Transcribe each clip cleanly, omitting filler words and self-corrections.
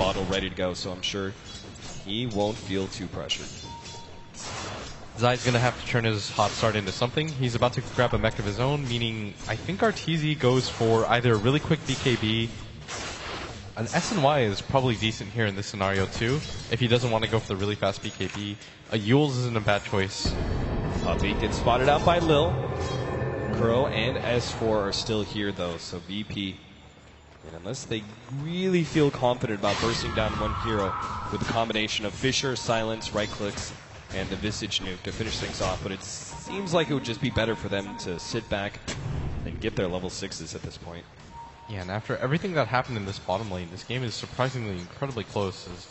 bottle ready to go, so I'm sure he won't feel too pressured. Zai's going to have to turn his hot start into something. He's about to grab a mech of his own, meaning I think Arteezy goes for either a really quick BKB. An S&Y is probably decent here in this scenario too, if he doesn't want to go for the really fast BKB. A Yules isn't a bad choice. Puppey gets spotted out by Lil. Kuro and S4 are still here though, so VP, and unless they really feel confident about bursting down one hero with a combination of Fissure, Silence, right clicks, and the Visage nuke to finish things off, but it seems like it would just be better for them to sit back and get their level 6s at this point. Yeah, and after everything that happened in this bottom lane, this game is surprisingly incredibly close as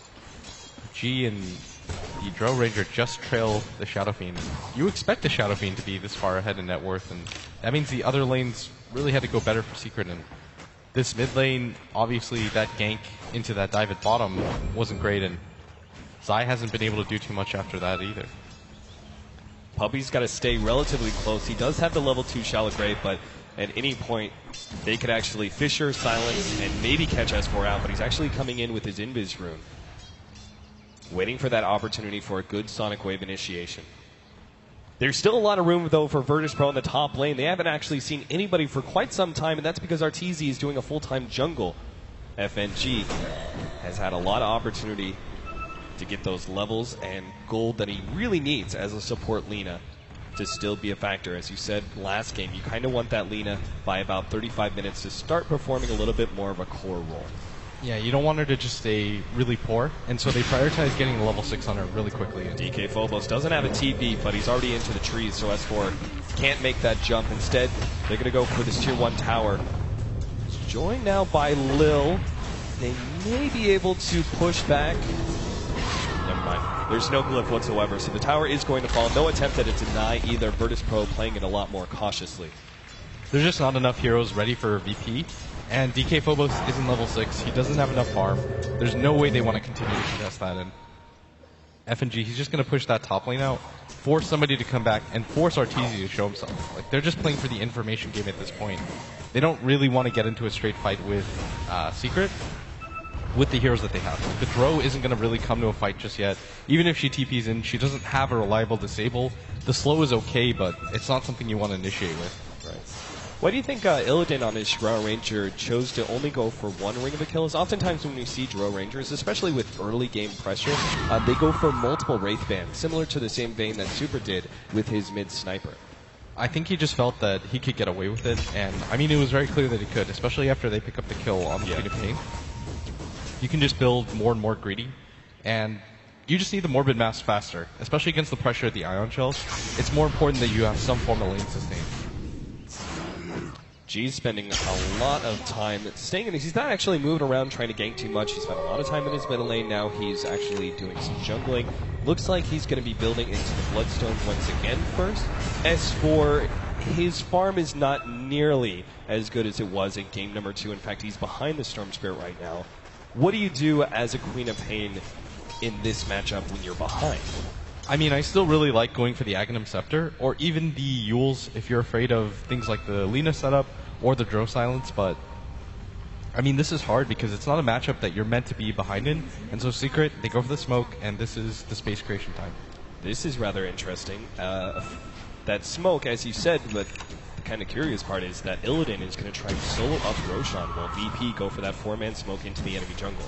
G and the Drow Ranger just trail the Shadow Fiend. You expect the Shadow Fiend to be this far ahead in net worth, and that means the other lanes really had to go better for Secret, and this mid lane, obviously that gank into that dive at bottom wasn't great, and Zai hasn't been able to do too much after that either. Puppey's got to stay relatively close. He does have the level 2 Shallow Grave, but at any point they could actually Fissure, Silence, and maybe catch S4 out, but he's actually coming in with his Invis rune. Waiting for that opportunity for a good Sonic Wave initiation. There's still a lot of room, though, for Virtus Pro in the top lane. They haven't actually seen anybody for quite some time, and that's because Arteezy is doing a full-time jungle. FNG has had a lot of opportunity to get those levels and gold that he really needs as a support Lina to still be a factor. As you said last game, you kind of want that Lina by about 35 minutes to start performing a little bit more of a core role. Yeah, you don't want her to just stay really poor, and so they prioritize getting the level 6 on her really quickly. DK Phobos doesn't have a TP, but he's already into the trees, so S4 can't make that jump. Instead, they're going to go for this tier 1 tower. It's joined now by Lil. They may be able to push back. Never mind. There's no glyph whatsoever, so the tower is going to fall. No attempt at a deny either. Virtus Pro playing it a lot more cautiously. There's just not enough heroes ready for VP. And DK Phobos isn't level 6. He doesn't have enough farm. There's no way they want to continue to contest that. And FNG, he's just going to push that top lane out, force somebody to come back, and force Arteezy to show himself. Like, they're just playing for the information game at this point. They don't really want to get into a straight fight with Secret with the heroes that they have. Like, the Drow isn't going to really come to a fight just yet. Even if she TPs in, she doesn't have a reliable disable. The slow is okay, but it's not something you want to initiate with. Right. Why do you think Illidan on his Drow Ranger chose to only go for one ring of the kills? Oftentimes when we see Drow Rangers, especially with early game pressure, they go for multiple Wraith Bands, similar to the same vein that Super did with his mid sniper. I think he just felt that he could get away with it, and I mean it was very clear that he could, especially after they pick up the kill on the Queen of Pain. You can just build more and more greedy, and you just need the Morbid Mass faster, especially against the pressure of the Ion Shells. It's more important that you have some form of lane sustain. G's spending a lot of time staying in. He's not actually moving around trying to gank too much. He spent a lot of time in his middle lane. Now he's actually doing some jungling. Looks like he's going to be building into the Bloodstone once again first. As for his farm is not nearly as good as it was in game number 2. In fact, he's behind the Storm Spirit right now. What do you do as a Queen of Pain in this matchup when you're behind? I mean, I still really like going for the Aghanim Scepter, or even the Yules if you're afraid of things like the Lina setup or the Drow Silence, but I mean, this is hard because it's not a matchup that you're meant to be behind in, and so Secret, they go for the smoke, and this is the space creation time. This is rather interesting. That smoke, as you said, but the kind of curious part is that Illidan is going to try to solo up Roshan while VP go for that 4-man smoke into the enemy jungle.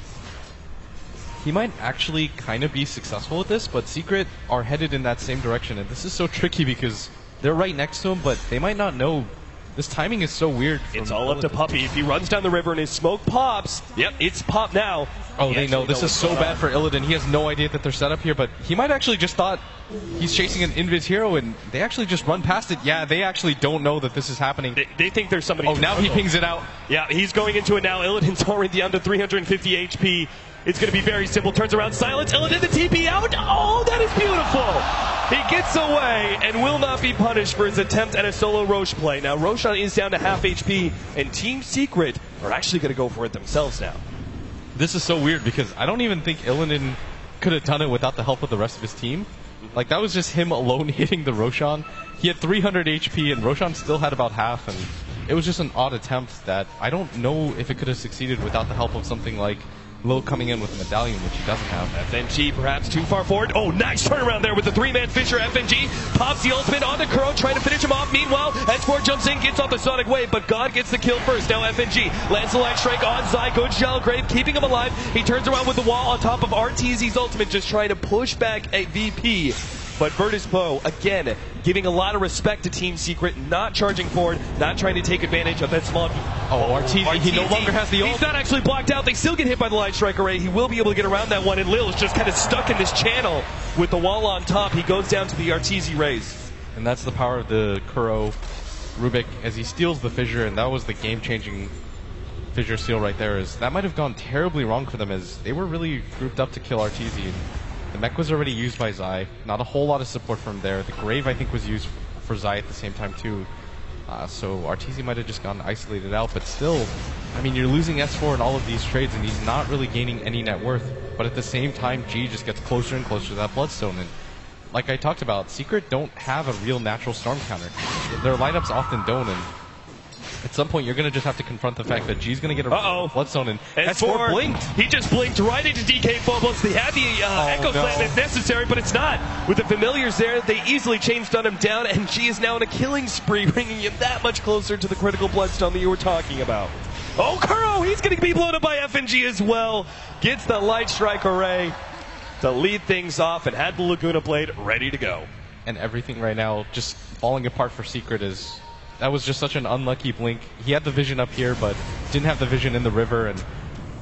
He might actually kind of be successful with this, but Secret are headed in that same direction, and this is so tricky because they're right next to him, but they might not know. This timing is so weird. It's all up to Puppey. If he runs down the river and his smoke pops, yep, it's popped now. Oh, they know. This is so bad for Illidan. He has no idea that they're set up here, but he might actually just thought he's chasing an Invis hero, and they actually just run past it. Yeah, they actually don't know that this is happening. They think there's somebody. Oh, now he pings it out. Yeah, he's going into it now. Illidan's already down to 350 HP. It's going to be very simple. Turns around, Silence. Illidan, the TP out. Oh, that is beautiful. He gets away and will not be punished for his attempt at a solo Roche play. Now, Roshan is down to half HP, and Team Secret are actually going to go for it themselves now. This is so weird because I don't even think Illidan could have done it without the help of the rest of his team. Like, that was just him alone hitting the Roshan. He had 300 HP, and Roshan still had about half, and it was just an odd attempt that I don't know if it could have succeeded without the help of something like Lil coming in with a medallion, which he doesn't have. FNG perhaps too far forward. Oh, nice turnaround there with the three-man Fisher. FNG pops the ultimate onto Kuro, trying to finish him off. Meanwhile, S4 jumps in, gets off the Sonic Wave, but God gets the kill first. Now FNG lands the light strike on Zai. Good Shallow Grave, keeping him alive. He turns around with the wall on top of RTZ's ultimate, just trying to push back a VP. But Virtus Pro, again, giving a lot of respect to Team Secret, not charging forward, not trying to take advantage of that small... RTZ, he no longer has the ult. He's not actually blocked out. They still get hit by the Light Strike Array. He will be able to get around that one, and Lil is just kind of stuck in this channel with the wall on top. He goes down to the RTZ raise. And that's the power of the Kuro Rubik as he steals the fissure, and that was the game-changing fissure steal right there. Is that might have gone terribly wrong for them as they were really grouped up to kill RTZ. The mech was already used by Zai. Not a whole lot of support from there. The Grave, I think, was used for Zai at the same time, too. So RTZ might have just gotten isolated out, but still, I mean, you're losing S4 in all of these trades, and he's not really gaining any net worth. But at the same time, G just gets closer and closer to that Bloodstone. And like I talked about, Secret don't have a real natural Storm counter. Their lineups often don't, and at some point, you're going to just have to confront the fact that G's going to get a Bloodstone, and S4 blinked. He just blinked right into DK Phobos. They had the Echo Slam if necessary, but it's not. With the Familiars there, they easily changed on him down, and G is now in a killing spree, bringing him that much closer to the critical Bloodstone that you were talking about. Oh, Kuro, he's going to be blown up by FNG as well. Gets the Light Strike Array to lead things off and had the Laguna Blade ready to go. And everything right now just falling apart for Secret is... That was just such an unlucky blink. He had the vision up here, but didn't have the vision in the river, and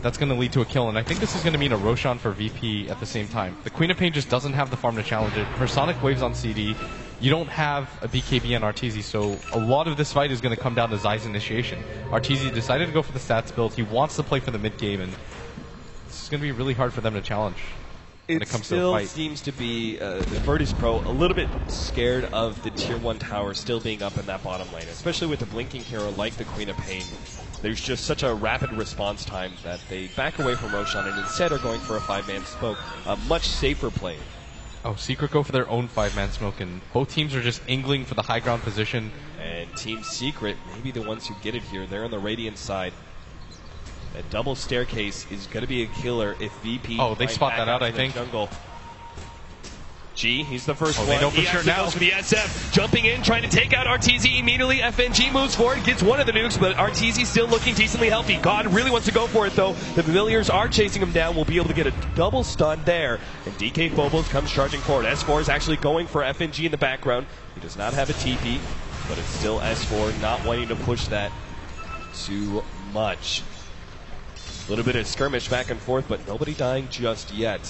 that's going to lead to a kill. And I think this is going to mean a Roshan for VP at the same time. The Queen of Pain just doesn't have the farm to challenge it. Her Sonic Wave's on CD. You don't have a BKB on RTZ, so a lot of this fight is going to come down to Zai's initiation. RTZ decided to go for the stats build. He wants to play for the mid game, and this is going to be really hard for them to challenge. It still seems to be Virtus Pro a little bit scared of the Tier 1 tower still being up in that bottom lane, especially with the blinking hero like the Queen of Pain. There's just such a rapid response time that they back away from Roshan and instead are going for a 5-man smoke, a much safer play. Oh, Secret go for their own 5-man smoke, and both teams are just angling for the high ground position. And Team Secret, maybe the ones who get it here, they're on the Radiant side. That double staircase is going to be a killer if VP... Oh, they spot that out, I think. Jungle. G, he's the first one. They know for sure now. Goes for the SF, jumping in, trying to take out RTZ immediately. FNG moves forward, gets one of the nukes, but RTZ still looking decently healthy. God really wants to go for it, though. The Familiars are chasing him down. We'll be able to get a double stun there. And DK Phobos comes charging forward. S4 is actually going for FNG in the background. He does not have a TP, but it's still S4 not wanting to push that too much. A little bit of skirmish back and forth, but nobody dying just yet.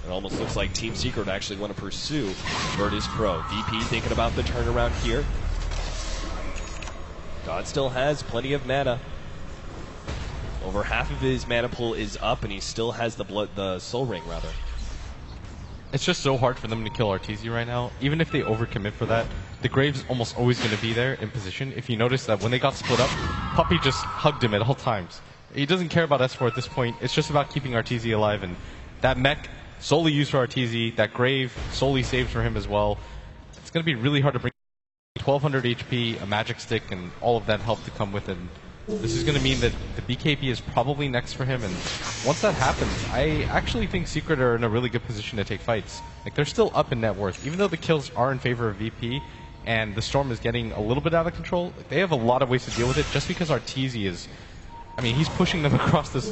It almost looks like Team Secret actually want to pursue Virtus Pro. VP thinking about the turnaround here. God still has plenty of mana. Over half of his mana pool is up, and he still has the Soul Ring, rather. It's just so hard for them to kill RTZ right now. Even if they overcommit for that, the Grave's almost always going to be there in position. If you notice that when they got split up, Puppey just hugged him at all times. He doesn't care about S4 at this point. It's just about keeping RTZ alive, and that mech solely used for RTZ, that Grave solely saved for him as well. It's going to be really hard to bring 1200 HP, a magic stick, and all of that help to come with it. This is going to mean that the BKB is probably next for him, and once that happens, I actually think Secret are in a really good position to take fights. Like, they're still up in net worth. Even though the kills are in favor of VP, and the Storm is getting a little bit out of control, they have a lot of ways to deal with it just because RTZ is... I mean, he's pushing them across this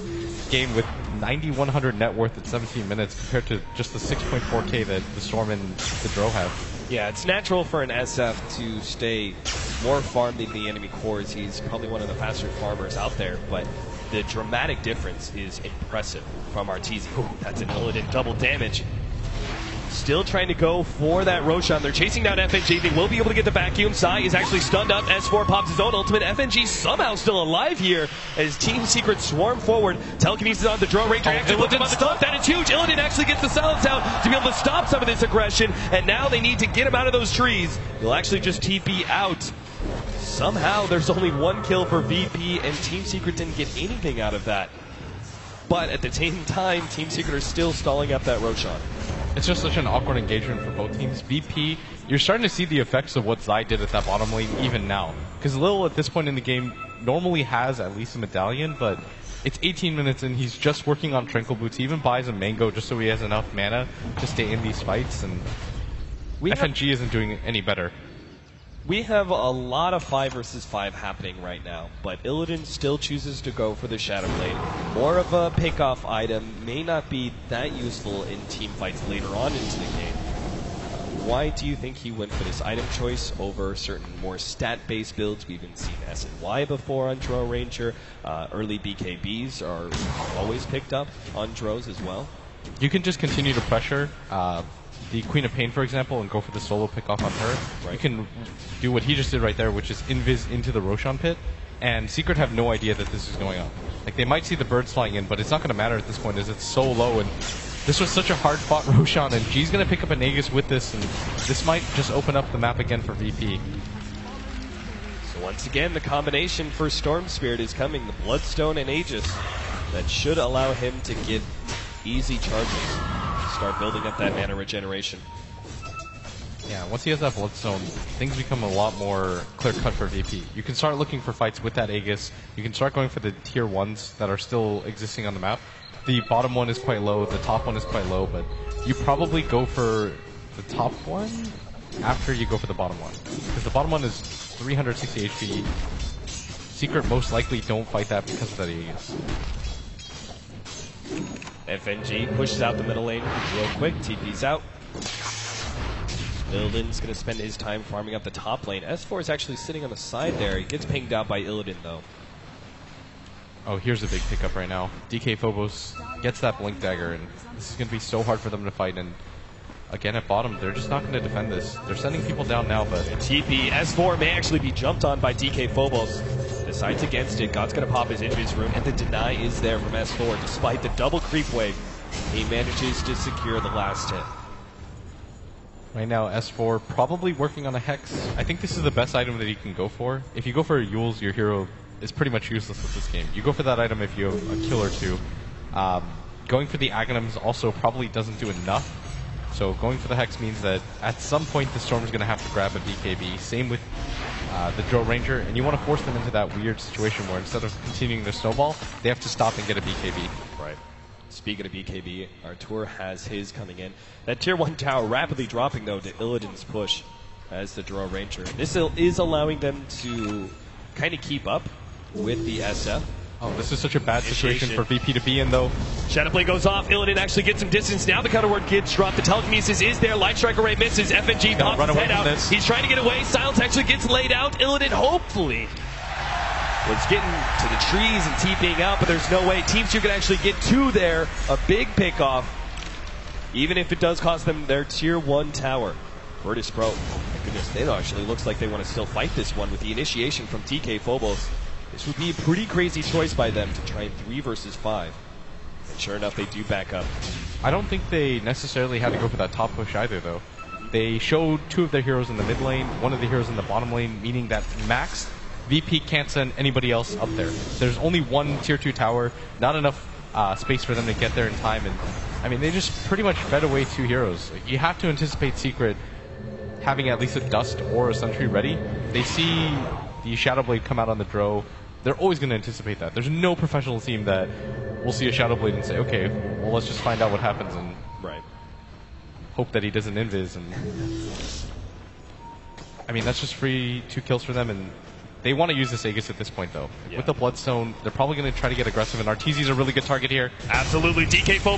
game with 9,100 net worth at 17 minutes compared to just the 6.4k that the Storm and the Dro have. Yeah, it's natural for an SF to stay more farmed than the enemy cores. He's probably one of the faster farmers out there, but the dramatic difference is impressive from RTZ. Ooh, that's an Illidan double damage. Still trying to go for that Roshan. They're chasing down FNG. They will be able to get the vacuum. Sai is actually stunned up. S4 pops his own ultimate. FNG somehow still alive here as Team Secret swarm forward. Telekinesis on the drone. Ranger actually looks him on the top. That is huge. Illidan actually gets the silence out to be able to stop some of this aggression. And now they need to get him out of those trees. He'll actually just TP out. Somehow there's only one kill for VP and Team Secret didn't get anything out of that. But at the same time, Team Secret are still stalling up that Roshan. It's just such an awkward engagement for both teams. VP, you're starting to see the effects of what Zai did at that bottom lane even now. Because Lil, at this point in the game, normally has at least a medallion, but It's 18 minutes and he's just working on Tranquil Boots. He even buys a Mango just so he has enough mana to stay in these fights, and FNG isn't doing any better. We have a lot of 5 versus 5 happening right now, but Illidan still chooses to go for the Shadow Blade. More of a pick-off item, may not be that useful in team fights later on into the game. Why do you think he went for this item choice over certain more stat-based builds? We've even seen S and Y before on Drow Ranger. Early BKBs are always picked up on Drows as well. You can just continue to pressure the Queen of Pain, for example, and go for the solo pick-off on her. Right. You can do what he just did right there, which is invis into the Roshan pit, and Secret have no idea that this is going on. Like, they might see the birds flying in, but it's not going to matter at this point as it's so low, and this was such a hard-fought Roshan, and G's going to pick up an Aegis with this, and this might just open up the map again for VP. So once again, the combination for Storm Spirit is coming, the Bloodstone and Aegis. That should allow him to get easy charges, start building up that mana regeneration. Yeah, once he has that Bloodstone, things become a lot more clear-cut for VP. You can start looking for fights with that Aegis. You can start going for the tier 1s that are still existing on the map. The bottom one is quite low, the top one is quite low, but you probably go for the top one after you go for the bottom one. Because the bottom one is 360 HP. Secret most likely don't fight that because of that Aegis. FNG pushes out the middle lane real quick, TP's out. Illidan's going to spend his time farming up the top lane. S4 is actually sitting on the side there. He gets pinged out by Illidan though. Oh, here's a big pickup right now. DK Phobos gets that Blink Dagger, and this is going to be so hard for them to fight. And again, at bottom, they're just not going to defend this. They're sending people down now, but TP, S4 may actually be jumped on by DK Phobos. Decides against it. God's going to pop his invis room, and the deny is there from S4. Despite the double creep wave, he manages to secure the last hit. Right now, S4 probably working on a Hex. I think this is the best item that he can go for. If you go for Yules, your hero is pretty much useless with this game. You go for that item if you have a kill or two. Going for the Aghanims also probably doesn't do enough. So going for the Hex means that at some point the Storm is going to have to grab a BKB. Same with the Drow Ranger, and you want to force them into that weird situation where instead of continuing their snowball, they have to stop and get a BKB. Right. Speaking of BKB, Artur has his coming in. That tier 1 tower rapidly dropping though to Illidan's push as the Drow Ranger. This is allowing them to kind of keep up with the SF. Oh, this is such a bad situation for VP to be in, though. Shadowplay goes off. Illidan actually gets some distance. Now the counter ward gets dropped. The telekinesis is there. Light Strike Array misses. FNG pops his head out. He's trying to get away. Silence actually gets laid out. Illidan hopefully was getting to the trees and TPing out, but there's no way. Team 2 can actually get 2 there. A big pickoff, even if it does cost them their tier 1 tower. Virtus Pro, my goodness, it actually looks like they want to still fight this one with the initiation from TK Phobos. This would be a pretty crazy choice by them to try 3 versus 5. And sure enough, they do back up. I don't think they necessarily had to go for that top push either, though. They showed 2 of their heroes in the mid lane, 1 of the heroes in the bottom lane, meaning that max VP can't send anybody else up there. There's only 1 tier 2 tower, not enough space for them to get there in time, and I mean, they just pretty much fed away 2 heroes. Like, you have to anticipate Secret having at least a Dust or a Sentry ready. They see the Shadow Blade come out on the Drow. They're always going to anticipate that. There's no professional team that will see a Shadow Blade and say, okay, well, let's just find out what happens and hope that he doesn't invis. And I mean, that's just free 2 kills for them, and they want to use this Aegis at this point, though. Yeah. With the Bloodstone, they're probably going to try to get aggressive, and Arteezy's a really good target here. Absolutely. DK Phobos